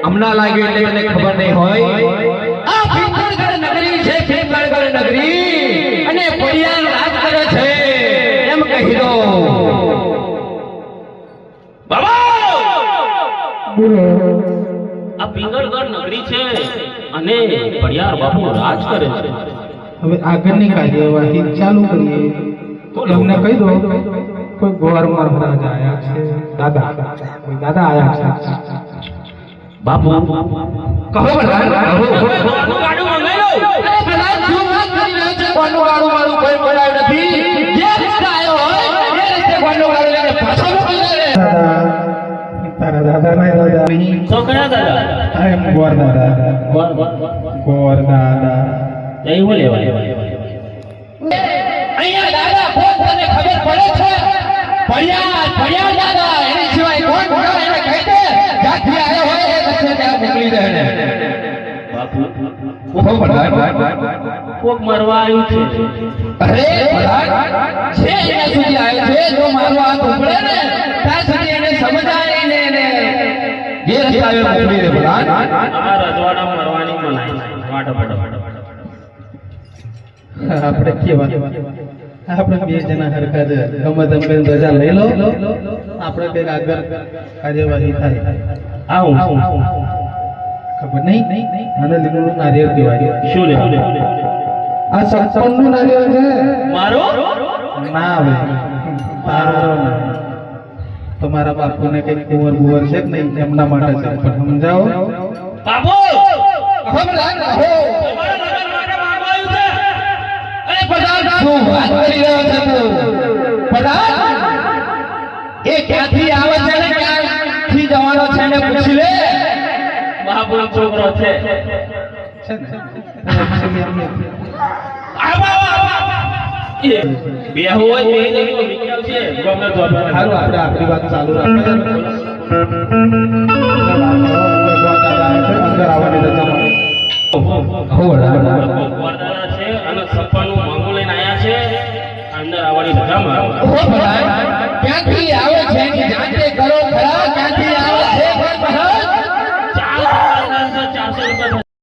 હમણાં લાગ્યું એટલે મને ખબર નહીં હોય આ પિંગળગઢ નગરી છે પિંગળગઢ નગરી અને પડિયાર રાજ કરે છે એમ કહી દો બાબા બોલો આ પિંગળગઢ નગરી છે અને પડિયાર બાપુ રાજ કરે છે હવે આગળની કાર્યવાહી ચાલુ કરીએ એમને કહી દો કોઈ ગોર મહારાજ આયા છે દાદા કોઈ દાદા આયા છે બાપુ કહો પ્રધાન કહો ગાડું મંગાવ્યો પ્રધાન શું વાત કરી રહ્યો છે કોનું ગાડું મારું કોઈ બોલાય નથી જે રસ્તે આવ્યો હોય એ રસ્તે કોનું ગાડું લઈને પાછો મોકલી દે દાદા તારા દાદા ના દાદા નહીં છોકરા દાદા આ એમ ગોર દાદા ગોર દાદા એવું લેવા અહીંયા દાદા કોણ તને ખબર પડે છે પડિયાર દાદા એની સિવાય કોણ બોલો એને કહી દે જ્યાંથી આવ્યો હોય એ રસ્તે ત્યાં મોકલી દે એને બાપુ કહો પ્રધાન કોક મરવા આવ્યું છે અરે પ્રધાન છે અહીંયા સુધી આવ્યો છે જો મારો હાથ ઉપડે ને ત્યાં સુધી એને સમજાવીને એને જે રસ્તે આવ્યો મોકલી દે પ્રધાન અમારા રજવાડા મરવાની મનાઈ છે વાટ આપણે કેવા આપણે બે જણા હરખા છે ગમે તેમ કરીને રજા લઈ લો આપણે કઈક આગળ કાર્યવાહી થાય આવું ખબર નહીં આને લીલું નારિયેળ કહેવાય શું લે આ 56 નું નારિયેળ છે મારો ના આવે તારો ના. તમારા બાપુને કઈક કુંવર બુવર છે કે નહીં એમના માટે છે પણ સમજાવો બાપુ કહો પ્રધાન કહો તમારા લગન માટે માંગવા આવ્યું છે અરે પ્રધાન શું વાત કરી રહ્યો છે તું પ્રધાન એ ક્યાંથી આવે છે ને ક્યાંથી જવાનો છે ને પૂછી લે બાપુ છોકરો છે છે ને actually એમને બે હોય બે જણો વિક્રમ છે ગમે તો સારું આપણે આપણી વાત ચાલુ રાખીએ અંદર આવવાની રજા મળે વરદાના છે અને સપ્પાનું માંગુ લઈને આયા છે અંદર આવવાની રજા માં ક્યાંથી આવે છે એની જાતે કરો